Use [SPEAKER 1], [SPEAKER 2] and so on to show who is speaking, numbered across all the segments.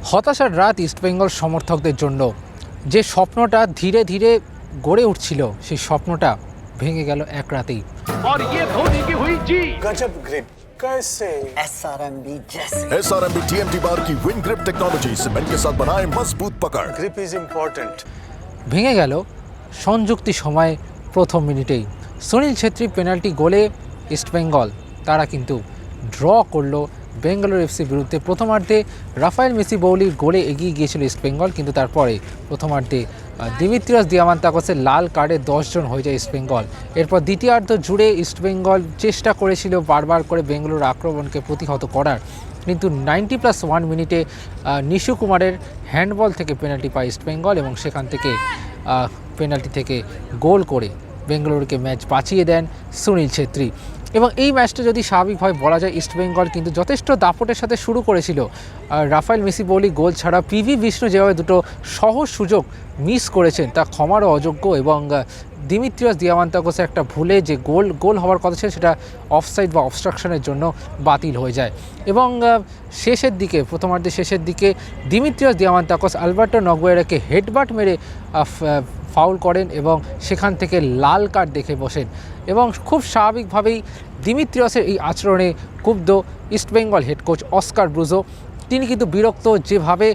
[SPEAKER 1] হতাশার রাত ইস্টবেঙ্গল সমর্থকদের জন্য। যে স্বপ্নটা ধীরে ধীরে গড়ে উঠছিল সেই স্বপ্নটা ভেঙে গেল এক রাতেই।
[SPEAKER 2] और ये धोनी की हुई जी
[SPEAKER 3] गजब ग्रिप कैसे
[SPEAKER 4] SRMB जैसे
[SPEAKER 5] SRMB TMT बार की विंग्रिप टेक्नोलॉजी सीमेंट के साथ बनाए मजबूत पकड़।
[SPEAKER 3] Grip is important.
[SPEAKER 1] ভেঙে গেল সংযুক্তি সময় প্রথম মিনিটেই। সুনীল ছেত্রী পেনাল্টি গোলে ইস্টবেঙ্গল তারা কিন্তু ড্র করলো বেঙ্গালুরু এফসির বিরুদ্ধে। প্রথমার্ধে রাফায়েল মেসি বৌলির গোলে এগিয়ে গিয়েছিল ইস্টবেঙ্গল, কিন্তু তারপরে প্রথমার্ধে দিমিত্রিয়াস দিয়ামান্তাকসের লাল কার্ডে 10 জন হয়ে যায় ইস্টবেঙ্গল। এরপর দ্বিতীয়ার্ধ জুড়ে ইস্টবেঙ্গল চেষ্টা করেছিল বারবার করে বেঙ্গালুরু আক্রমণকে প্রতিহত করার, কিন্তু 90+1 মিনিটে নিশু কুমারের হ্যান্ডবল থেকে পেনাল্টি পায় ইস্টবেঙ্গল এবং সেখান থেকে পেনাল্টি থেকে গোল করে বেঙ্গালুরুকে ম্যাচ বাঁচিয়ে দেন সুনীল ছেত্রী। এবং এই ম্যাচটা যদি স্বাভাবিকভাবে বলা যায় ইস্টবেঙ্গল কিন্তু যথেষ্ট দাপটের সাথে শুরু করেছিল। রাফায়েল মেসি বৌলি গোল ছাড়া পিভি বিষ্ণু যেভাবে দুটো সহজ সুযোগ মিস করেছেন তা ক্ষমারও অযোগ্য, এবং দিমিত্রিয়াস দিয়ামান্তাকসের একটা ভুলে যে গোল হওয়ার কথা ছিল সেটা অফসাইড বা অবস্ট্রাকশনের জন্য বাতিল হয়ে যায়। এবং শেষের দিকে প্রথমার্ধে শেষের দিকে দিমিত্রিয়াস দিয়ামান্তাকস আলবার্টো নগুয়েরাকে হেডবাট মেরে ফাউল করেন এবং সেখান থেকে লাল কার্ড দেখে বসেন, এবং খুব স্বাভাবিকভাবেই দিমিত্রিয়াসের এই আচরণে ক্ষুব্ধ East Bengal head coach Oscar Bruzon. তিনি কিন্তু বিরক্ত যেভাবে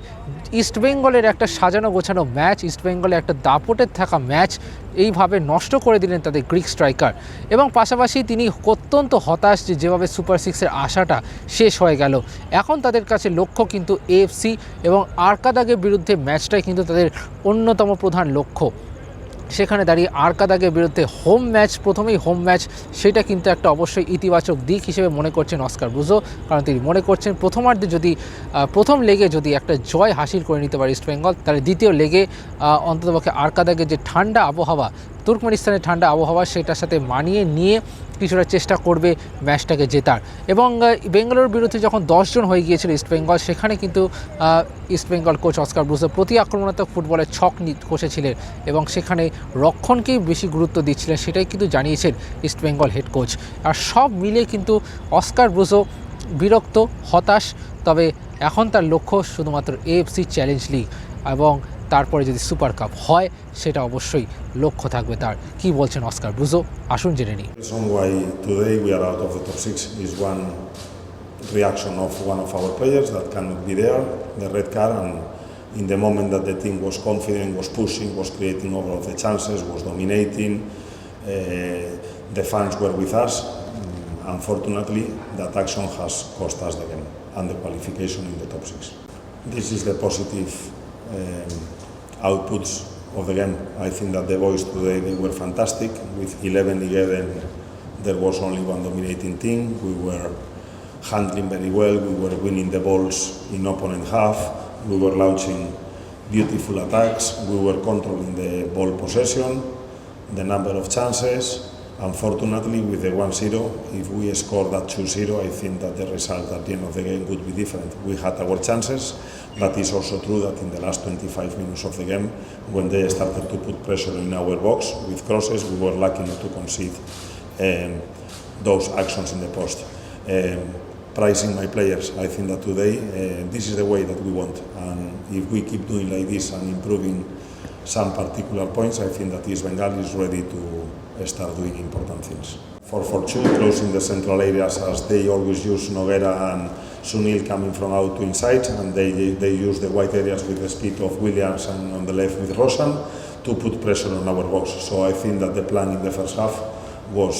[SPEAKER 1] ইস্টবেঙ্গলের একটা সাজানো গোছানো ম্যাচ, ইস্টবেঙ্গলের একটা দাপটের থাকা ম্যাচ এইভাবে নষ্ট করে দিলেন তাদের গ্রিক স্ট্রাইকার। এবং পাশাপাশি তিনি অত্যন্ত হতাশ যেভাবে সুপার সিক্সের আশাটা শেষ হয়ে গেল। এখন তাদের কাছে লক্ষ্য কিন্তু এএফসি এবং আরকাদাগের বিরুদ্ধে ম্যাচটাই কিন্তু তাদের অন্যতম প্রধান লক্ষ্য। সেখানে দাঁড়িয়ে আরকাদাগের বিরুদ্ধে হোম ম্যাচ, প্রথমেই হোম ম্যাচ, সেটা কিন্তু একটা অবশ্যই ইতিবাচক দিক হিসেবে মনে করছেন অস্কার ব্রুজো, কারণ তিনি মনে করছেন প্রথমার্ধে যদি প্রথম লেগে যদি একটা জয় হাসিল করে নিতে পারে ইস্টবেঙ্গল, তাহলে দ্বিতীয় লেগে অন্ততপক্ষে আরকাদাগের যে ঠান্ডা আবহাওয়া, তুর্কমেনিস্তানের ঠান্ডা আবহাওয়া, সেটার সাথে মানিয়ে নিয়ে কিছুটা চেষ্টা করবে ম্যাচটাকে জেতার। এবং বেঙ্গালুরুর বিরুদ্ধে যখন 10 জন হয়ে গিয়েছিল ইস্টবেঙ্গল, সেখানে কিন্তু ইস্টবেঙ্গল কোচ অস্কার ব্রুজো প্রতি আক্রমণাত্মক ফুটবলের ছক কষেছিলেন এবং সেখানে রক্ষণকেই বেশি গুরুত্ব দিচ্ছিলেন, সেটাই কিন্তু জানিয়েছেন ইস্টবেঙ্গল হেড কোচ। আর সব মিলে কিন্তু অস্কার ব্রুজো বিরক্ত, হতাশ, তবে এখন তার লক্ষ্য শুধুমাত্র এএফসি চ্যালেঞ্জ লিগ এবং তারপরে যদি সুপার কাপ হয় সেটা অবশ্যই লক্ষ্য থাকবে তার। কি বলছেন অস্কার ব্রুজো, আসুন জেনে নিই।
[SPEAKER 6] The reason why today we are out of the top 6 is one reaction of one of our players that cannot be there, the red card, and in the moment that the team was confident, was pushing, was creating all of the chances, was dominating, the fans were with us. Unfortunately, that action has cost us the game and the qualification in the top 6. This is the positive outputs of the game. I think that the boys today, they were fantastic. With 11 there was only one dominating team. We were handling very well. We were winning the balls in opponent half. We were launching beautiful attacks. We were controlling the ball possession, the number of chances. Unfortunately, with the 1-0, if we score that 2-0, I think that the result at the end of the game would be different. We had our chances, but it's also true that in the last 25 minutes of the game, when they started to put pressure in our box with crosses, we were lucky not to concede those actions in the post. Praising my players, I think that today this is the way that we want, and if we keep doing like this and improving some particular points, I think that East Bengal is ready to start doing important things. 4-4-2, closing the central areas as they always use Noguera and Sunil coming from out to inside, and they use the wide areas with the speed of Williams and on the left with Roshan to put pressure on our box. So I think that the plan in the first half was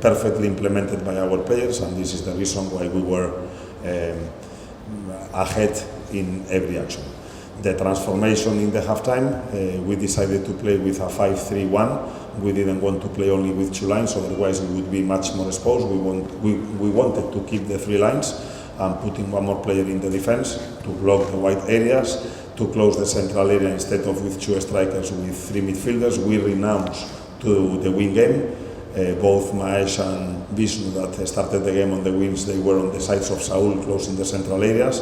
[SPEAKER 6] perfectly implemented by our players, and this is the reason why we were ahead in every action. The transformation in the halftime, we decided to play with a 5-3-1. We didn't want to play only with 2 lines, otherwise we would be much more exposed. We wanted to keep the 3 lines and putting one more player in the defense to block the wide areas, to close the central area instead of with 2 strikers with 3 midfielders. We renounced to the wing game. Both Maesh and Vishnu that started the game on the wings, they were on the sides of Saul closing the central areas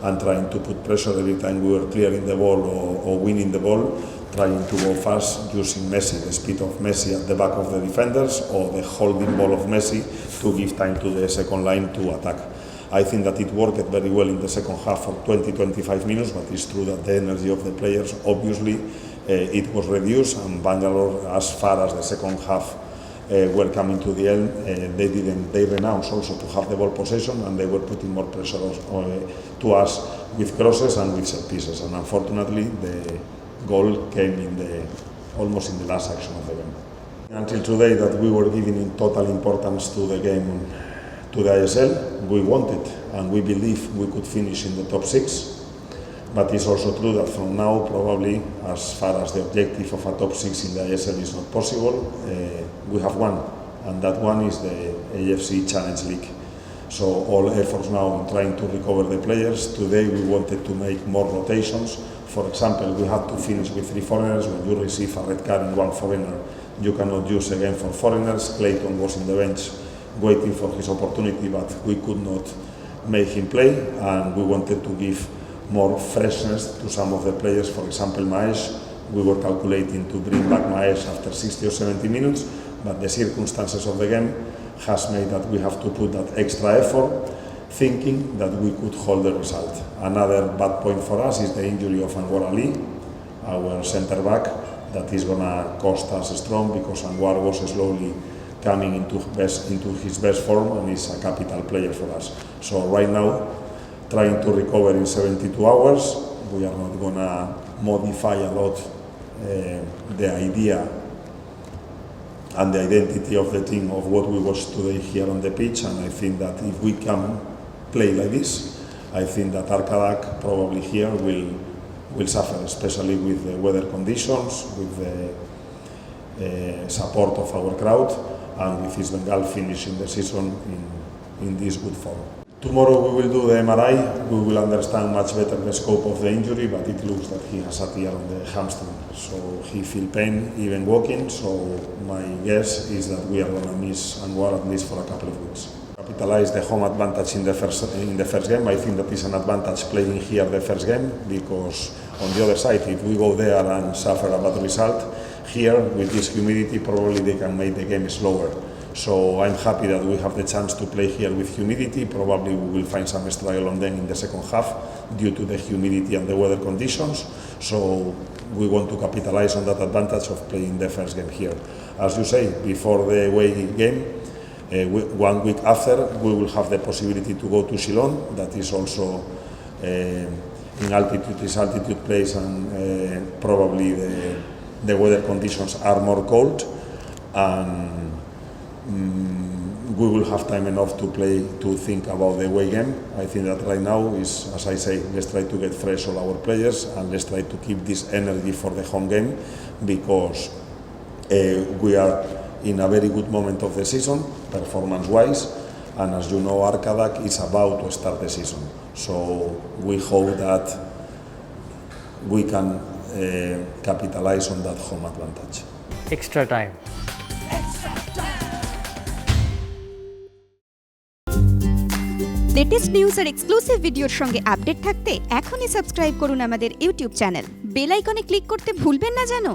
[SPEAKER 6] and trying to put pressure every time we were clearing the ball or winning the ball, trying to go fast using Messi, the speed of Messi at the back of the defenders or the holding ball of Messi to give time to the second line to attack. I think that it worked very well in the second half for 20-25 minutes, but it's true that the energy of the players, obviously, it was reduced, and Bangalore, as far as the second half were coming to the end, they renounced also to have the ball possession, and they were putting more pressure to us with crosses and with set pieces, and unfortunately the goal came almost in the last action of the game. Until today, that we were giving in total importance to the game, to the ISL. We wanted and we believe we could finish in the top 6, but it's also true that from now, probably, as far as the objective of a top 6 in the ISL is not possible, we have one, and that one is the AFC Challenge League. So all efforts now in trying to recover the players. Today we wanted to make more rotations. For example, we had to finish with 3 foreigners. When you receive a red card in 1 foreigner, you cannot use again for foreigners. Clayton was in the bench waiting for his opportunity, but we could not make him play, and we wanted to give more freshness to some of the players. For example, Mahesh, we were calculating to bring back Mahesh after 60 or 70 minutes, but the circumstances of the game has made that we have to put that extra effort, thinking that we could hold the result. Another bad point for us is the injury of Anwar Ali, our centre back, that is going to cost us strong, because Anwar was slowly coming into his best form and is a capital player for us. So right now, trying to recover in 72 hours, we are not going to modify a lot the idea and the identity of the team of what we watched today here on the pitch, and I think that if we can play like this, I think that Arkadak probably here will suffer, especially with the weather conditions, with the support of our crowd, and with East Bengal finishing the season in this good form. Tomorrow we will do the MRI, we will understand much better the scope of the injury, but it looks that he has a tear on the hamstring, so he feels pain even walking, so my guess is that we are going to miss Anwar at least for a couple of weeks. Capitalize the home advantage in the first game. I think that is an advantage playing here the first game, because on the other side, if we go there and suffer a bad result, here with this humidity probably they can make the game slower. So I'm happy that we have the chance to play here with humidity. Probably we will find some struggle on them in the second half due to the humidity and the weather conditions. So we want to capitalize on that advantage of playing the first game here. As you say, before the away game, 1 week after, we will have the possibility to go to Shillong. That is also in altitude, this altitude place, and probably the weather conditions are more cold, and we will have time enough to play, to think about the away game. I think that right now is, as I say, let's try to get fresh all our players, and let's try to keep this energy for the home game, because we are in a very good moment of the season, performance-wise, and as you know, Arkadak is about to start the season. So we hope that we can capitalize on that home advantage.
[SPEAKER 7] Extra time.
[SPEAKER 8] Latest news আর exclusive ভিডিওর সঙ্গে update থাকতে এখনই subscribe করুন আমাদের YouTube channel. Bell আইকনে click করতে ভুলবেন না যেন।